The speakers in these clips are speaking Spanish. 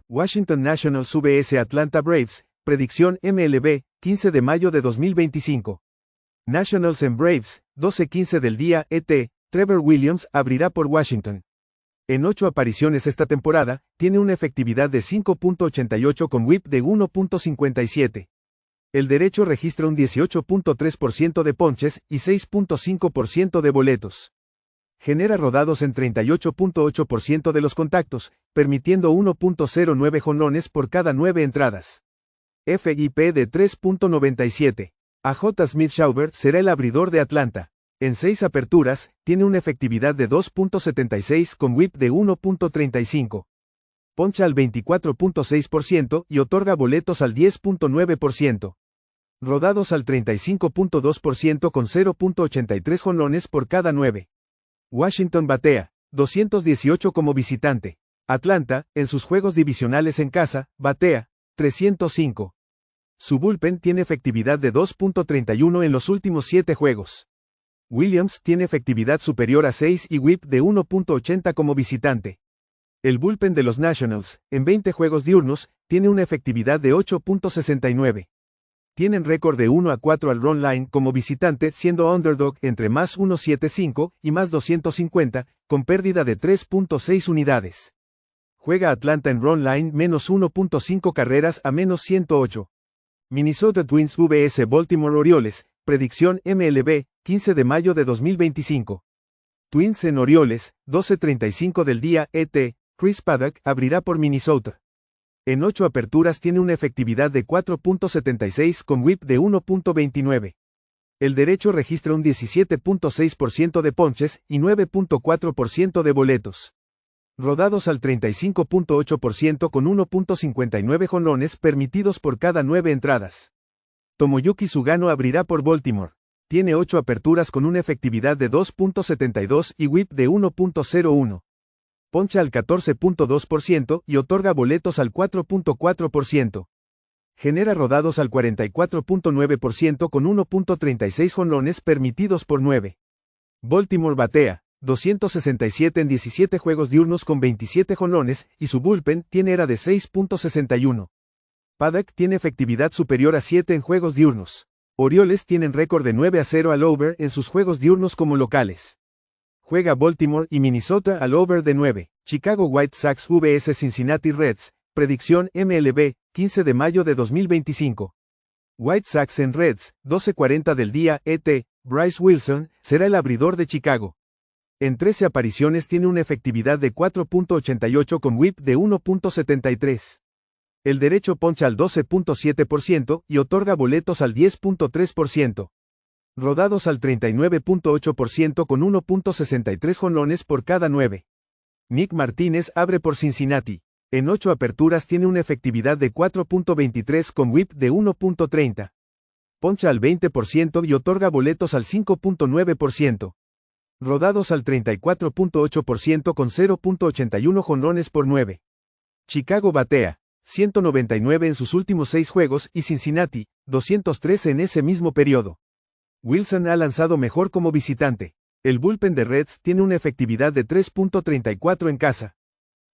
Washington Nationals vs Atlanta Braves, predicción MLB, 15 de mayo de 2025. Nationals en Braves, 12:15 del día, ET, Trevor Williams abrirá por Washington. En 8 apariciones esta temporada, tiene una efectividad de 5.88 con whip de 1.57. El derecho registra un 18.3% de ponches y 6.5% de boletos. Genera rodados en 38.8% de los contactos, permitiendo 1.09 jonrones por cada 9 entradas. FIP de 3.97. AJ Smith-Shawver será el abridor de Atlanta. En 6 aperturas, tiene una efectividad de 2.76 con whip de 1.35. Poncha al 24.6% y otorga boletos al 10.9%. Rodados al 35.2% con 0.83 jonrones por cada 9. Washington batea 218 como visitante. Atlanta, en sus juegos divisionales en casa, batea 305. Su bullpen tiene efectividad de 2.31 en los últimos 7 juegos. Williams tiene efectividad superior a 6 y whip de 1.80 como visitante. El bullpen de los Nationals, en 20 juegos diurnos, tiene una efectividad de 8.69. Tienen récord de 1-4 al run line como visitante, siendo underdog entre más 175 y más 250, con pérdida de 3.6 unidades. Juega Atlanta en run line menos 1.5 carreras a menos 108. Minnesota Twins vs Baltimore Orioles, predicción MLB, 15 de mayo de 2025. Twins en Orioles, 12:35 del día, ET, Chris Paddack abrirá por Minnesota. En 8 aperturas tiene una efectividad de 4.76 con whip de 1.29. El derecho registra un 17.6% de ponches y 9.4% de boletos. Rodados al 35.8% con 1.59 jonrones permitidos por cada 9 entradas. Tomoyuki Sugano abrirá por Baltimore. Tiene 8 aperturas con una efectividad de 2.72 y whip de 1.01. Poncha al 14.2% y otorga boletos al 4.4%. Genera rodados al 44.9% con 1.36 jonrones permitidos por 9. Baltimore batea 267 en 17 juegos diurnos con 27 jonrones y su bullpen tiene ERA de 6.61. Paddack tiene efectividad superior a 7 en juegos diurnos. Orioles tienen récord de 9-0 al over en sus juegos diurnos como locales. Juega Baltimore y Minnesota al over de 9. Chicago White Sox vs Cincinnati Reds, predicción MLB, 15 de mayo de 2025. White Sox en Reds, 12:40 del día, ET, Bryce Wilson, será el abridor de Chicago. En 13 apariciones tiene una efectividad de 4.88 con whip de 1.73. El derecho poncha al 12.7% y otorga boletos al 10.3%. Rodados al 39.8% con 1.63 jonrones por cada 9. Nick Martínez abre por Cincinnati. En 8 aperturas tiene una efectividad de 4.23 con whip de 1.30. Poncha al 20% y otorga boletos al 5.9%. Rodados al 34.8% con 0.81 jonrones por 9. Chicago batea 199 en sus últimos 6 juegos y Cincinnati, 213 en ese mismo periodo. Wilson ha lanzado mejor como visitante. El bullpen de Reds tiene una efectividad de 3.34 en casa.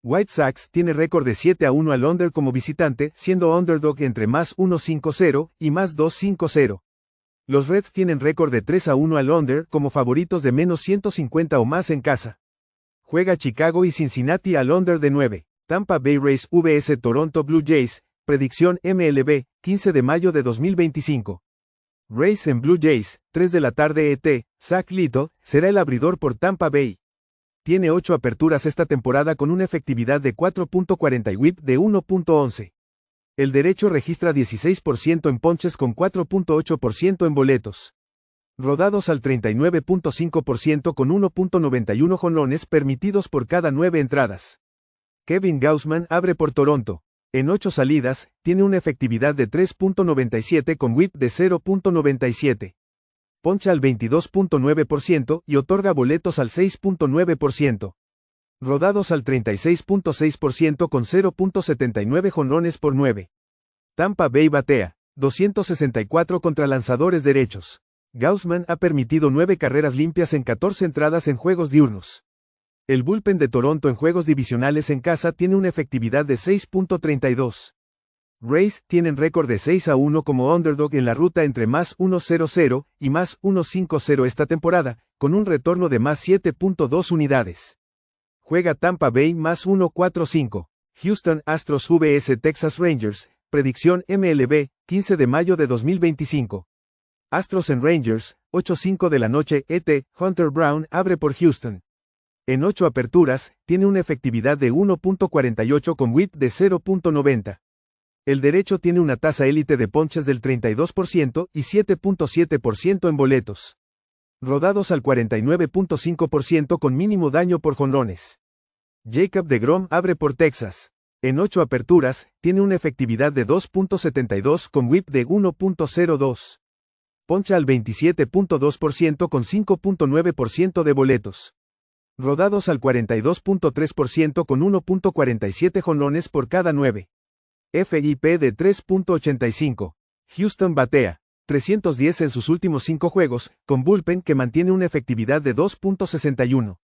White Sox tiene récord de 7-1 al under como visitante, siendo underdog entre más 1.50 y más 2.50. Los Reds tienen récord de 3-1 al under como favoritos de menos 150 o más en casa. Juega Chicago y Cincinnati al under de 9. Tampa Bay Rays vs Toronto Blue Jays, predicción MLB, 15 de mayo de 2025. Rays en Blue Jays, 3 de la tarde ET, Zach Little, será el abridor por Tampa Bay. Tiene 8 aperturas esta temporada con una efectividad de 4.40 y whip de 1.11. El derecho registra 16% en ponches con 4.8% en boletos. Rodados al 39.5% con 1.91 jonrones permitidos por cada 9 entradas. Kevin Gausman abre por Toronto. En 8 salidas, tiene una efectividad de 3.97 con whip de 0.97. Poncha al 22.9% y otorga boletos al 6.9%. Rodados al 36.6% con 0.79 jonrones por 9. Tampa Bay batea 264 contra lanzadores derechos. Gausman ha permitido 9 carreras limpias en 14 entradas en juegos diurnos. El bullpen de Toronto en juegos divisionales en casa tiene una efectividad de 6.32. Rays tienen récord de 6-1 como underdog en la ruta entre más 1.00 y más 1.50 esta temporada, con un retorno de más 7.2 unidades. Juega Tampa Bay más 1.45. Houston Astros vs Texas Rangers, predicción MLB, 15 de mayo de 2025. Astros en Rangers, 8:05 de la noche ET, Hunter Brown abre por Houston. En 8 aperturas, tiene una efectividad de 1.48 con whip de 0.90. El derecho tiene una tasa élite de ponches del 32% y 7.7% en boletos. Rodados al 49.5% con mínimo daño por jonrones. Jacob deGrom abre por Texas. En 8 aperturas, tiene una efectividad de 2.72 con whip de 1.02. Poncha al 27.2% con 5.9% de boletos. Rodados al 42.3% con 1.47 jonrones por cada 9. FIP de 3.85. Houston batea 310 en sus últimos 5 juegos, con bullpen que mantiene una efectividad de 2.61.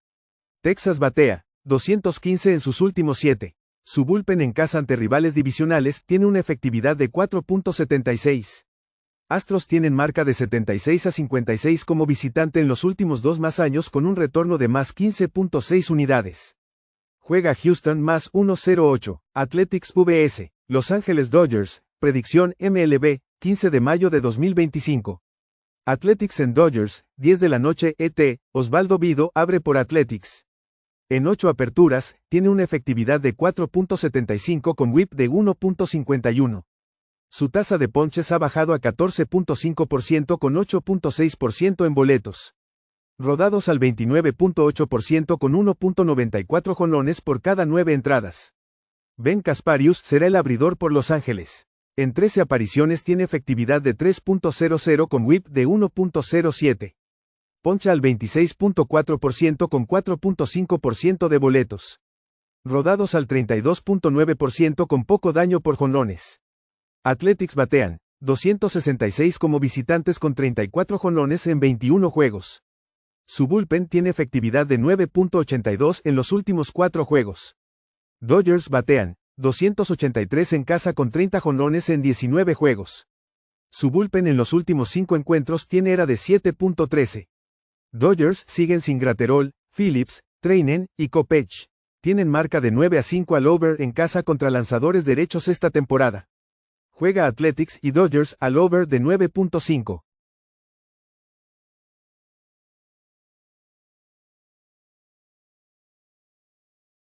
Texas batea 215 en sus últimos 7. Su bullpen en casa ante rivales divisionales tiene una efectividad de 4.76. Astros tienen marca de 76-56 como visitante en los últimos 2 más años con un retorno de más 15.6 unidades. Juega Houston más 1.08. Athletics vs Los Ángeles Dodgers, predicción MLB, 15 de mayo de 2025. Athletics en Dodgers, 10 de la noche ET, Osvaldo Bido abre por Athletics. En 8 aperturas, tiene una efectividad de 4.75 con whip de 1.51. Su tasa de ponches ha bajado a 14.5% con 8.6% en boletos. Rodados al 29.8% con 1.94 jonrones por cada 9 entradas. Ben Casparius será el abridor por Los Ángeles. En 13 apariciones tiene efectividad de 3.00 con whip de 1.07. Poncha al 26.4% con 4.5% de boletos. Rodados al 32.9% con poco daño por jonrones. Athletics batean 266 como visitantes con 34 jonrones en 21 juegos. Su bullpen tiene efectividad de 9.82 en los últimos 4 juegos. Dodgers batean 283 en casa con 30 jonrones en 19 juegos. Su bullpen en los últimos 5 encuentros tiene ERA de 7.13. Dodgers siguen sin Graterol, Phillips, Treinen y Kopech. Tienen marca de 9-5 al over en casa contra lanzadores derechos esta temporada. Juega Athletics y Dodgers al over de 9.5.